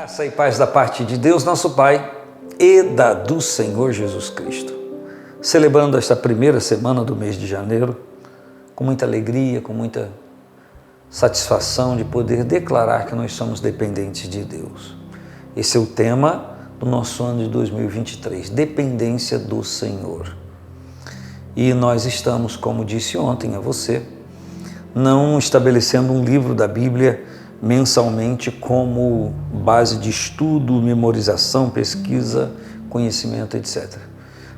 Graça e paz da parte de Deus, nosso Pai, e do Senhor Jesus Cristo. Celebrando esta primeira semana do mês de janeiro, com muita alegria, com muita satisfação de poder declarar que nós somos dependentes de Deus. Esse é o tema do nosso ano de 2023, dependência do Senhor. E nós estamos, como disse ontem a você, não estabelecendo um livro da Bíblia mensalmente como base de estudo, memorização, pesquisa, conhecimento, etc.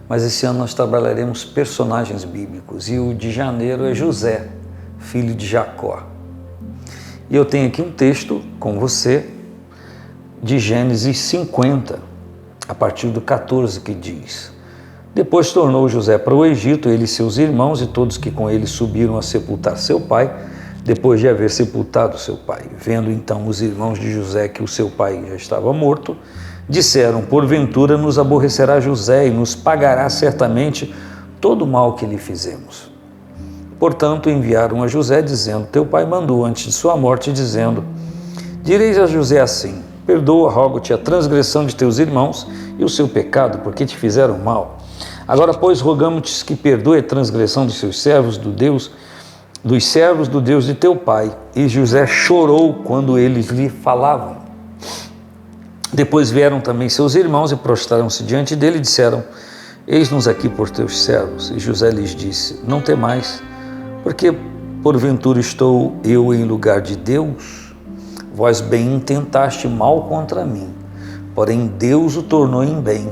Mas esse ano nós trabalharemos personagens bíblicos e o de janeiro é José, filho de Jacó. E eu tenho aqui um texto com você de Gênesis 50, a partir do 14, que diz: Depois tornou José para o Egito, ele e seus irmãos e todos que com ele subiram a sepultar seu pai, depois de haver sepultado seu pai. Vendo então os irmãos de José que o seu pai já estava morto, disseram: Porventura nos aborrecerá José e nos pagará certamente todo o mal que lhe fizemos. Portanto enviaram a José, dizendo: Teu pai mandou antes de sua morte, dizendo: Direis a José assim: Perdoa, rogo-te, a transgressão de teus irmãos e o seu pecado, porque te fizeram mal. Agora, pois, rogamos-te que perdoe a transgressão dos seus servos, dos servos do Deus de teu pai. E José chorou quando eles lhe falavam. Depois vieram também seus irmãos e prostraram-se diante dele e disseram: Eis-nos aqui por teus servos. E José lhes disse: Não temais, porque porventura estou eu em lugar de Deus? Vós bem intentaste mal contra mim, porém Deus o tornou em bem,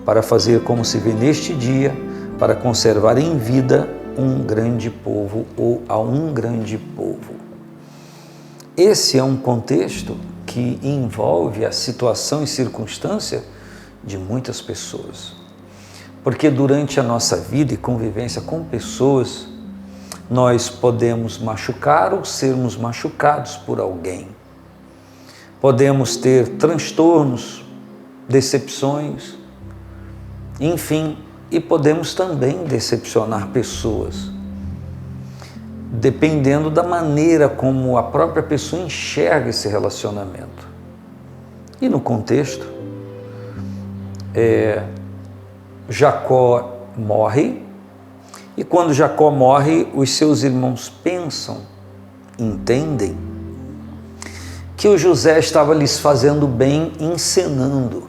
para fazer como se vê neste dia, para conservar em vida um grande povo, ou a um grande povo. Esse é um contexto que envolve a situação e circunstância de muitas pessoas. Porque durante a nossa vida e convivência com pessoas, nós podemos machucar ou sermos machucados por alguém. Podemos ter transtornos, decepções, enfim, e podemos também decepcionar pessoas, dependendo da maneira como a própria pessoa enxerga esse relacionamento. E no contexto, Jacó morre, e quando Jacó morre, os seus irmãos pensam, entendem, que o José estava lhes fazendo bem, encenando,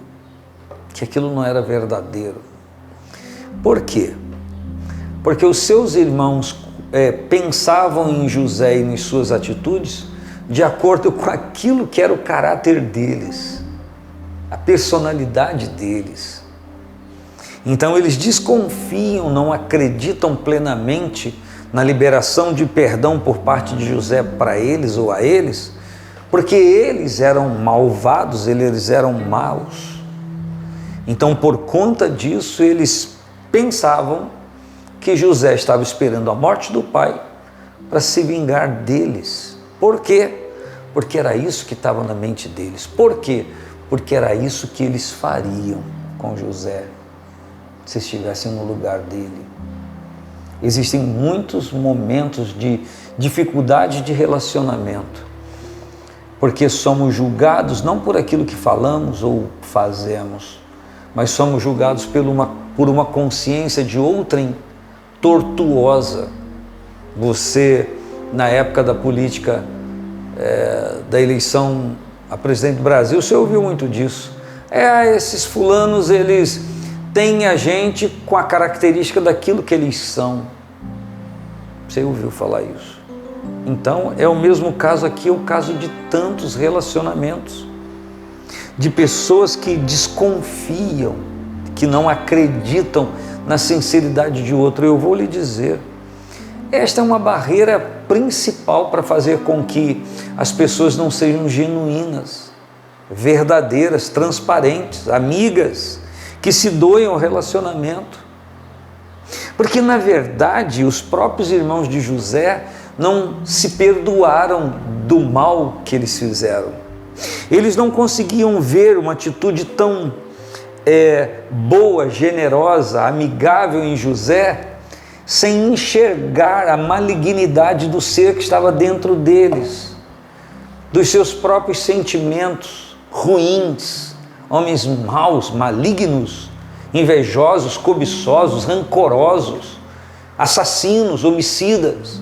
que aquilo não era verdadeiro. Por quê? Porque os seus irmãos pensavam em José e em suas atitudes de acordo com aquilo que era o caráter deles, a personalidade deles. Então eles desconfiam, não acreditam plenamente na liberação de perdão por parte de José para eles ou a eles, porque eles eram malvados, eles eram maus. Então, por conta disso, eles pensavam que José estava esperando a morte do pai para se vingar deles. Por quê? Porque era isso que estava na mente deles. Por quê? Porque era isso que eles fariam com José, se estivessem no lugar dele. Existem muitos momentos de dificuldade de relacionamento, porque somos julgados não por aquilo que falamos ou fazemos, mas somos julgados por uma consciência de outrem tortuosa. Você, na época da política, da eleição a presidente do Brasil, você ouviu muito disso. Esses fulanos, eles têm a gente com a característica daquilo que eles são. Você ouviu falar isso? Então, é o mesmo caso aqui, é o caso de tantos relacionamentos, de pessoas que desconfiam, que não acreditam na sinceridade de outro. Eu vou lhe dizer, esta é uma barreira principal para fazer com que as pessoas não sejam genuínas, verdadeiras, transparentes, amigas, que se doem ao relacionamento. Porque, na verdade, os próprios irmãos de José não se perdoaram do mal que eles fizeram. Eles não conseguiam ver uma atitude tão boa, generosa, amigável em José, sem enxergar a malignidade do ser que estava dentro deles, dos seus próprios sentimentos, ruins, homens maus, malignos, invejosos, cobiçosos, rancorosos, assassinos, homicidas.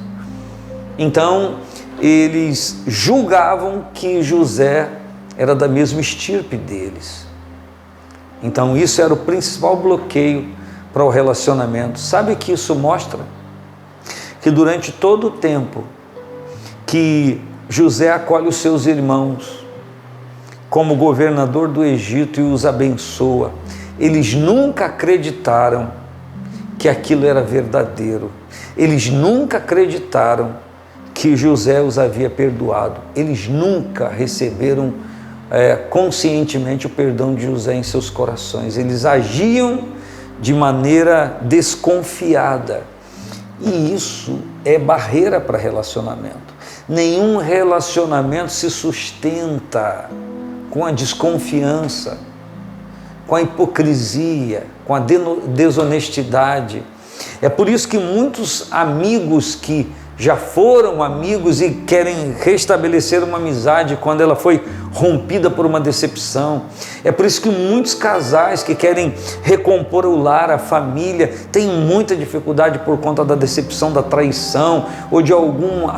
Então, eles julgavam que José era da mesma estirpe deles. Então, isso era o principal bloqueio para o relacionamento. Sabe o que isso mostra? Que durante todo o tempo que José acolhe os seus irmãos como governador do Egito e os abençoa, eles nunca acreditaram que aquilo era verdadeiro. Eles nunca acreditaram que José os havia perdoado. Eles nunca receberam conscientemente o perdão de José em seus corações. Eles agiam de maneira desconfiada. E isso é barreira para relacionamento. Nenhum relacionamento se sustenta com a desconfiança, com a hipocrisia, com a desonestidade. É por isso que muitos amigos que já foram amigos e querem restabelecer uma amizade quando ela foi rompida por uma decepção. É por isso que muitos casais que querem recompor o lar, a família, têm muita dificuldade por conta da decepção, da traição ou de algum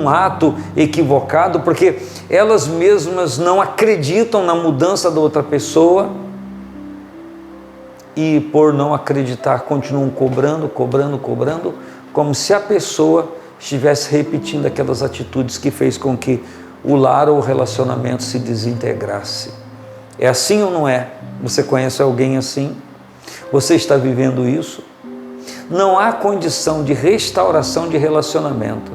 ato equivocado, porque elas mesmas não acreditam na mudança da outra pessoa e, por não acreditar, continuam cobrando, como se a pessoa estivesse repetindo aquelas atitudes que fez com que o lar ou o relacionamento se desintegrasse. É assim ou não é? Você conhece alguém assim? Você está vivendo isso? Não há condição de restauração de relacionamento,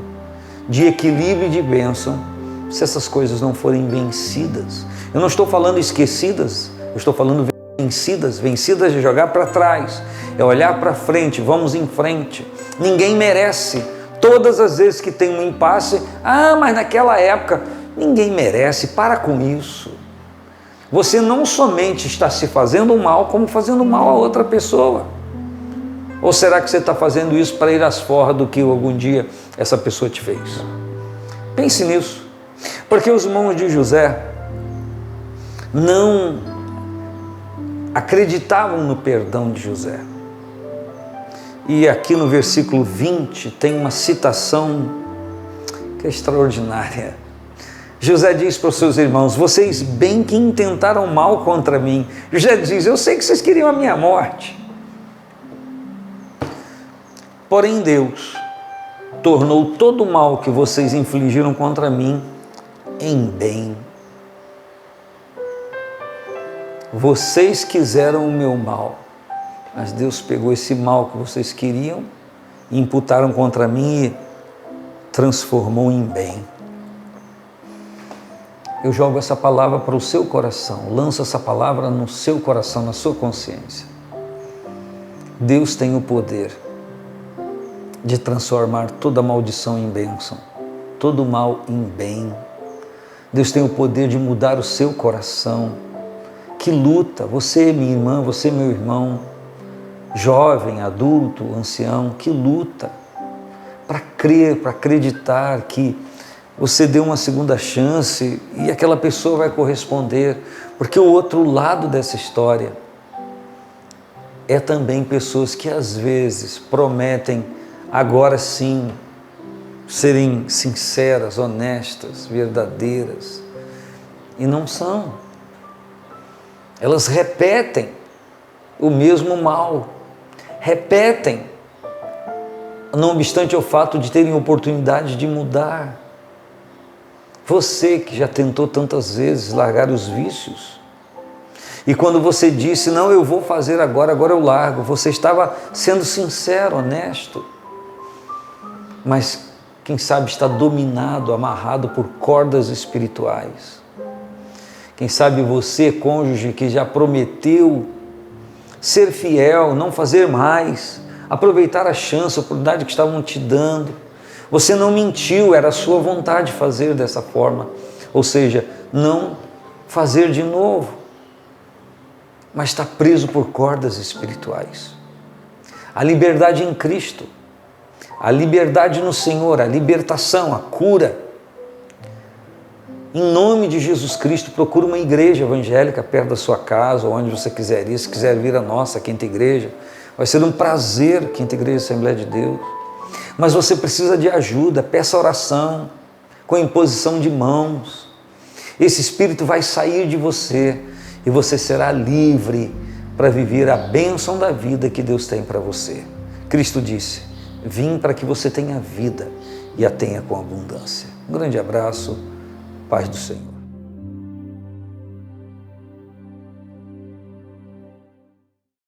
de equilíbrio e de bênção, se essas coisas não forem vencidas. Eu não estou falando esquecidas, eu estou falando vencidas. Vencidas é jogar para trás, é olhar para frente, vamos em frente. Ninguém merece. Todas as vezes que tem um impasse, mas naquela época, ninguém merece. Para com isso. Você não somente está se fazendo mal, como fazendo mal a outra pessoa. Ou será que você está fazendo isso para ir às forras do que algum dia essa pessoa te fez? Pense nisso. Porque os irmãos de José não acreditavam no perdão de José. E aqui no versículo 20 tem uma citação que é extraordinária. José diz para os seus irmãos: vocês bem que intentaram mal contra mim. José diz: eu sei que vocês queriam a minha morte. Porém Deus tornou todo o mal que vocês infligiram contra mim em bem. Vocês quiseram o meu mal, mas Deus pegou esse mal que vocês queriam e imputaram contra mim e transformou em bem. Eu jogo essa palavra para o seu coração, lanço essa palavra no seu coração, na sua consciência. Deus tem o poder de transformar toda maldição em bênção, todo mal em bem. Deus tem o poder de mudar o seu coração, que luta, você minha irmã, você meu irmão, jovem, adulto, ancião, que luta para crer, para acreditar que você deu uma segunda chance e aquela pessoa vai corresponder, porque o outro lado dessa história é também pessoas que às vezes prometem agora sim serem sinceras, honestas, verdadeiras e não são. Elas repetem o mesmo mal, repetem, não obstante o fato de terem oportunidade de mudar. Você que já tentou tantas vezes largar os vícios, e quando você disse, não, eu vou fazer agora eu largo, você estava sendo sincero, honesto, mas quem sabe está dominado, amarrado por cordas espirituais. Quem sabe você, cônjuge, que já prometeu ser fiel, não fazer mais, aproveitar a chance, a oportunidade que estavam te dando. Você não mentiu, era a sua vontade fazer dessa forma, ou seja, não fazer de novo, mas está preso por cordas espirituais. A liberdade em Cristo, a liberdade no Senhor, a libertação, a cura, Em nome de Jesus Cristo, procure uma igreja evangélica perto da sua casa, ou onde você quiser ir. Se quiser vir a nossa Quinta Igreja, vai ser um prazer, Quinta Igreja Assembleia de Deus. Mas você precisa de ajuda, peça oração, com imposição de mãos. Esse espírito vai sair de você e você será livre para viver a bênção da vida que Deus tem para você. Cristo disse: vim para que você tenha vida e a tenha com abundância. Um grande abraço, paz do Senhor.